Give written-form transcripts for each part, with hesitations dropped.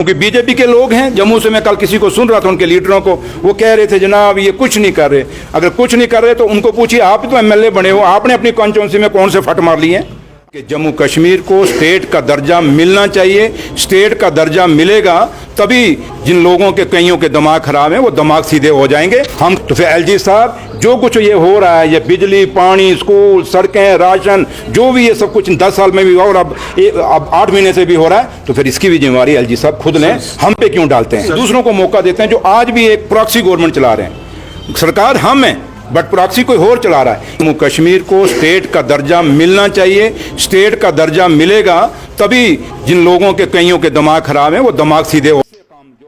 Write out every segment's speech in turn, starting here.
क्योंकि बीजेपी के लोग हैं। जम्मू से मैं कल किसी को सुन रहा था, उनके लीडरों को, वो कह रहे थे जनाब ये कुछ नहीं कर रहे। अगर कुछ नहीं कर रहे तो उनको पूछिए, आप तो एमएलए बने हो, आपने अपनी कॉन्स्टिट्यूंसी में कौन से फट मार लिए हैं? कि जम्मू कश्मीर को स्टेट का दर्जा मिलना चाहिए। स्टेट का दर्जा मिलेगा तभी जिन लोगों के कईयों के दिमाग खराब हैं वो दिमाग सीधे हो जाएंगे। हम तो फिर एलजी साहब जो कुछ ये हो रहा है, ये बिजली, पानी, स्कूल, सड़कें, राशन, जो भी ये सब कुछ 10 साल में भी हुआ और अब 8 महीने से भी हो रहा है, तो फिर इसकी भी जिम्मेवारी एलजी साहब खुद लें। हम पे क्यों डालते हैं? दूसरों को मौका देते हैं जो आज भी एक प्रॉक्सी गवर्नमेंट चला रहे हैं। सरकार हम हैं बट प्रॉक्सी कोई और चला रहा है। जम्मू कश्मीर को स्टेट का दर्जा मिलना चाहिए। स्टेट का दर्जा मिलेगा तभी जिन लोगों के कईयों के दिमाग खराब हैं वो दिमाग सीधे हो।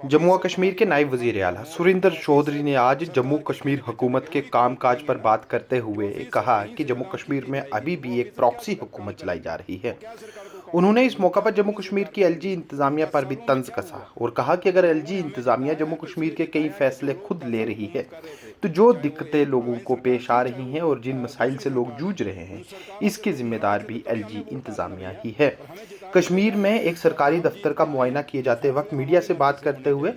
जम्मू और कश्मीर के नायब वजीर आला सुरेंद्र चौधरी ने आज जम्मू कश्मीर हुकूमत के कामकाज पर बात करते हुए कहा कि जम्मू कश्मीर में अभी भी एक प्रॉक्सी हुकूमत चलाई जा रही है। उन्होंने इस मौका पर जम्मू कश्मीर की एलजी इंतजामिया पर भी तंज कसा और कहा कि अगर एलजी इंतजामिया जम्मू कश्मीर के कई फैसले खुद ले रही है तो जो दिक्कतें लोगों को पेश आ रही हैं और जिन मसाइल से लोग जूझ रहे हैं, इसके जिम्मेदार भी एलजी इंतजामिया ही है। कश्मीर में एक सरकारी दफ्तर का मुआयना किए जाते वक्त मीडिया से बात करते हुए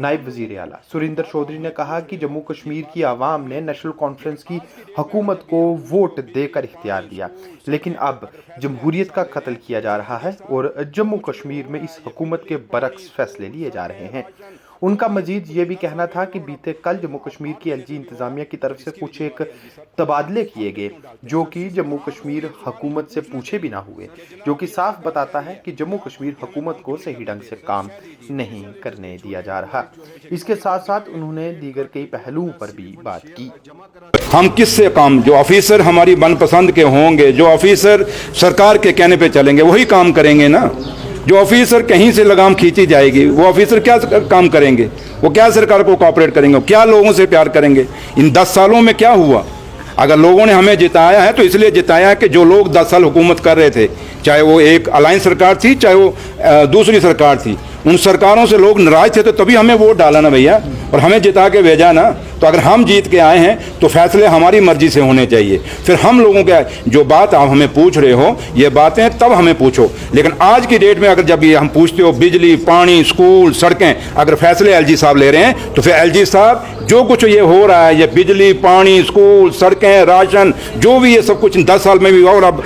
नायब वजीर आला सुरेंद्र चौधरी ने कहा कि जम्मू कश्मीर की आवाम ने नेशनल कॉन्फ्रेंस की हुकूमत को वोट देकर इख्तियार दिया, लेकिन अब जमहूरियत का कत्ल किया जा रहा है और जम्मू कश्मीर में इस हुकूमत के बरक्स फैसले लिए जा रहे हैं। उनका मजीद ये भी कहना था कि बीते कल जम्मू कश्मीर की एलजी इंतजामिया की तरफ से कुछ एक तबादले किए गए जो कि जम्मू कश्मीर हुकूमत से पूछे भी ना हुए, जो कि साफ बताता है कि जम्मू कश्मीर हुकूमत को सही ढंग से काम नहीं करने दिया जा रहा। इसके साथ साथ उन्होंने दीगर कई पहलुओं पर भी बात की। हम किससे काम, जो ऑफिसर हमारी मनपसंद के होंगे, जो ऑफिसर सरकार के कहने पे चलेंगे, वही काम करेंगे ना। जो ऑफिसर कहीं से लगाम खींची जाएगी वो ऑफिसर क्या काम करेंगे? वो क्या सरकार को कोऑपरेट करेंगे? क्या लोगों से प्यार करेंगे? इन 10 सालों में क्या हुआ? अगर लोगों ने हमें जिताया है तो इसलिए जिताया कि जो लोग 10 साल हुकूमत कर रहे थे, चाहे वो एक अलायंस सरकार थी चाहे वो दूसरी सरकार थी, उन सरकारों से लोग नाराज थे तो तभी हमें वोट डाला ना भैया, और हमें जिता के भेजा ना। तो अगर हम जीत के आए हैं तो फैसले हमारी मर्जी से होने चाहिए। फिर हम लोगों के जो बात आप हमें पूछ रहे हो ये बातें तब हमें पूछो, लेकिन आज की डेट में अगर जब ये हम पूछते हो बिजली, पानी, स्कूल, सड़कें, अगर फैसले एलजी साहब ले रहे हैं तो फिर एलजी साहब जो कुछ ये हो रहा है, ये बिजली, पानी, स्कूल, सड़कें, राशन, जो भी ये सब कुछ 10 साल में भी हुआ और अब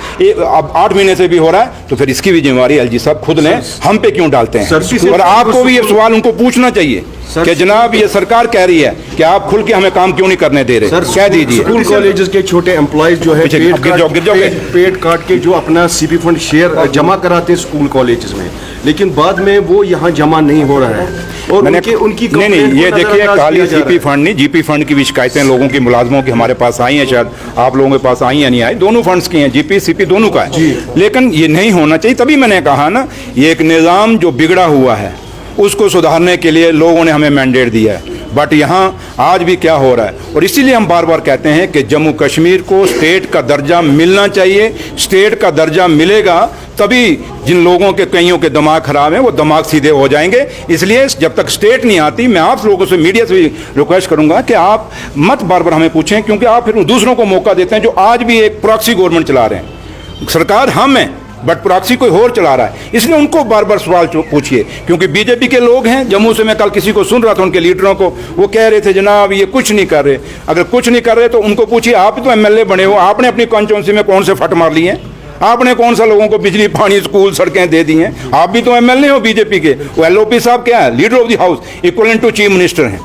8 महीने से भी हो रहा है, तो फिर इसकी भी जिम्मेवारी एलजी साहब खुद लें। हम पे क्यों डालते हैं? और आपको भी ये सवाल उनको पूछना चाहिए कि जनाब ये सरकार कह रही है कि आप खुल के हमें काम क्यों नहीं करने दे रहे? कह दीजिए। स्कूल कॉलेजेस के छोटे एम्प्लॉयज जो है पेट काट के जो अपना सीपी फंड शेयर जमा कराते हैं स्कूल कॉलेजेस में, लेकिन बाद में वो यहाँ जमा नहीं हो रहा है और उनकी नहीं, ये देखिए खाली सीपी फंड नहीं, जीपी फंड की भी शिकायतें लोगों की, मुलाजमों की हमारे पास आई हैं, शायद आप लोगों के पास आई या नहीं आई, दोनों फंड्स की हैं, जीपी सीपी दोनों का है। लेकिन ये नहीं होना चाहिए। तभी मैंने कहा ना, ये एक निज़ाम जो बिगड़ा हुआ है उसको सुधारने के लिए लोगों ने हमें मैंडेट दिया है। बट यहाँ आज भी क्या हो रहा है, और इसीलिए हम बार बार कहते हैं कि जम्मू कश्मीर को स्टेट का दर्जा मिलना चाहिए। स्टेट का दर्जा मिलेगा तभी जिन लोगों के कईयों के दिमाग खराब हैं वो दिमाग सीधे हो जाएंगे। इसलिए जब तक स्टेट नहीं आती, मैं आप लोगों से, मीडिया से भी रिक्वेस्ट करूंगा कि आप मत बार बार हमें पूछें, क्योंकि आप फिर दूसरों को मौका देते हैं जो आज भी एक प्रॉक्सी गवर्नमेंट चला रहे हैं। सरकार हम हैं बट प्रॉक्सी कोई और चला रहा है, इसलिए उनको बार बार सवाल पूछिए। क्योंकि बीजेपी के लोग हैं। जम्मू से मैं कल किसी को सुन रहा था, उनके लीडरों को, वो कह रहे थे जनाब ये कुछ नहीं कर रहे। अगर कुछ नहीं कर रहे तो उनको पूछिए, आप तो एमएलए बने हो, आपने अपनी कॉन्स्टिट्यूंसी में कौन से फट मार लिए हैं? आपने कौन सा लोगों को बिजली, पानी, स्कूल, सड़कें दे दी हैं? आप भी तो एमएलए हो बीजेपी के। वो एलओपी साहब क्या है? Leader of the house, equivalent to chief minister हैं।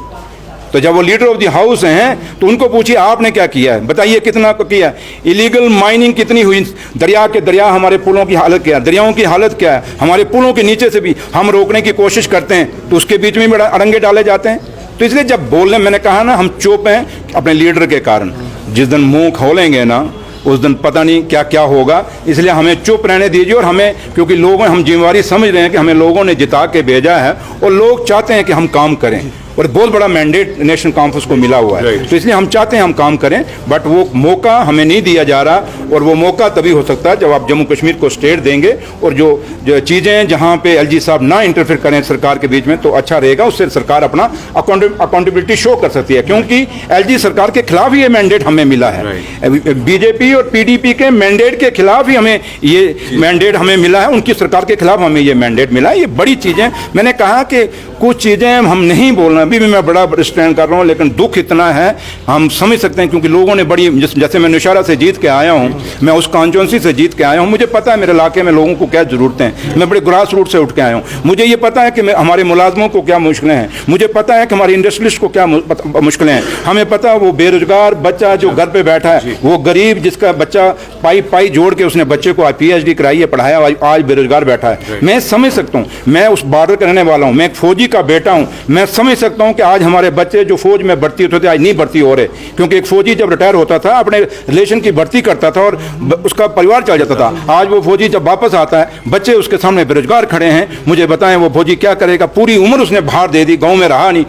तो जब वो लीडर ऑफ द हाउस हैं तो उनको पूछिए आपने क्या किया है, बताइए कितना किया। इलीगल माइनिंग कितनी हुई? दरिया के दरिया, हमारे पुलों की हालत क्या है, दरियाओं की हालत क्या है? हमारे पुलों के नीचे से भी हम रोकने की कोशिश करते हैं तो उसके बीच में बड़ा अड़ंगे डाले जाते हैं। तो इसलिए जब बोलने, मैंने कहा ना, हम चुप हैं अपने लीडर के कारण। जिस दिन मुंह खोलेंगे ना उस दिन पता नहीं क्या क्या होगा। इसलिए हमें चुप रहने दीजिए। और हमें, क्योंकि लोगों, हम जिम्मेवारी समझ रहे हैं कि हमें लोगों ने जिता के भेजा है और लोग चाहते हैं कि हम काम करें। और बहुत बड़ा मैंडेट नेशनल कॉन्फ्रेंस को मिला हुआ है। तो इसलिए हम चाहते हैं हम काम करें, बट वो मौका हमें नहीं दिया जा रहा, और वो मौका तभी हो सकता है जब आप जम्मू कश्मीर को स्टेट देंगे, और जो चीज़ें जहाँ पे एलजी साहब ना इंटरफेयर करें सरकार के बीच में, तो अच्छा रहेगा। उससे सरकार अपना अकाउंटेबिलिटी शो कर सकती है, क्योंकि एलजी सरकार के खिलाफ ये मैंडेट हमें मिला है। बीजेपी और पीडीपी के मैंडेट के खिलाफ ही हमें ये मैंडेट हमें मिला है, उनकी सरकार के खिलाफ हमें ये मैंडेट मिला है। ये बड़ी चीज़ें, मैंने कहा कि कुछ चीज़ें हम नहीं बोल रहे, अभी भी मैं बड़ा स्टैंड कर रहा हूँ, लेकिन दुख इतना है, हम समझ सकते हैं, क्योंकि लोगों ने बड़ी, जैसे मैं नौशहरा से जीत के आया हूँ, मैं उस कॉन्स्टिट्यूंसी से जीत के आया हूँ, मुझे पता है मेरे इलाके में लोगों को क्या ज़रूरतें हैं। मैं बड़े ग्रास रूट से उठ के आया हूँ, मुझे ये पता है कि हमारे मुलाजमों को क्या मुश्किलें हैं, मुझे पता है कि हमारे इंडस्ट्रियलिस्ट को क्या मुश्किलें हैं, हमें पता है वो बेरोजगार बच्चा जो घर पे बैठा है, वो गरीब जिसका बच्चा पाई जोड़ के उसने बच्चे को PhD कराई है, पढ़ाया, आज बेरोजगार बैठा है। मैं समझ सकता हूँ, मैं उस बॉर्डर का रहने वाला हूँ, मैं एक फौजी का बेटा हूँ, मैं समझ सकता हूँ कि आज हमारे बच्चे जो फौज में भर्ती होते थे आज नहीं भर्ती हो रहे, क्योंकि एक फौजी जब रिटायर होता था अपने रिलेशन की भर्ती करता था और उसका परिवार चल जाता था। आज वो फौजी जब वापस आता है, बच्चे उसके सामने बेरोजगार खड़े हैं, मुझे बताएं वो फौजी क्या करेगा? पूरी उम्र उसने बाहर दे दी, गाँव में रहा नहीं,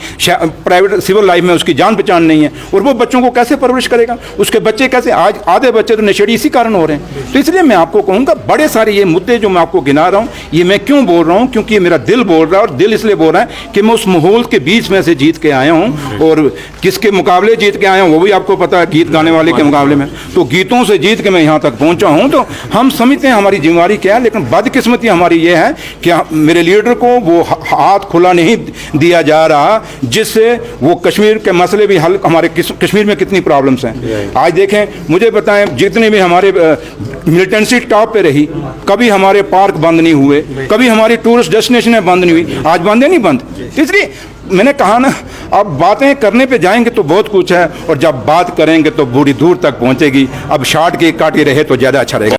प्राइवेट सिविल लाइफ में उसकी जान पहचान नहीं है, और वो बच्चों को कैसे परवरिश करेगा? उसके बच्चे कैसे, आज आधे बच्चे तो नशेड़ी इसी कारण हो रहे हैं। तो इसलिए मैं आपको कहूँगा, बड़े सारे ये मुद्दे जो मैं आपको गिना रहा हूँ, ये मैं क्यों बोल रहा हूँ? क्योंकि ये मेरा दिल बोल रहा है, और दिल इसलिए बोल रहा है कि मैं उस माहौल के बीच में से जीत के आया हूँ, और किसके मुकाबले जीत के आया हूँ वो भी आपको पता है, गीत गाने वाले के मुकाबले में। तो गीतों से जीत के मैं यहाँ तक पहुँचा हूँ। तो हम समझते हैं हमारी जिम्मेवारी क्या है, लेकिन बदकिस्मती हमारी ये है कि मेरे लीडर को वो हाथ खुला नहीं दिया जा रहा, जिससे वो कश्मीर के मसले भी हल, हमारे कश्मीर में कितनी प्रॉब्लम्स हैं आज देखें, मुझे बताएं, जितने भी हमारे मिलिटेंसी टॉप पे रही, कभी हमारे पार्क बंद नहीं हुए, कभी हमारी टूरिस्ट डेस्टिनेशन बंद नहीं हुई, आज बंद है नहीं बंद। इसलिए मैंने कहा ना, अब बातें करने पे जाएंगे तो बहुत कुछ है, और जब बात करेंगे तो बूढ़ी दूर तक पहुंचेगी। अब शार्ट के काटे रहे तो ज़्यादा अच्छा रहेगा।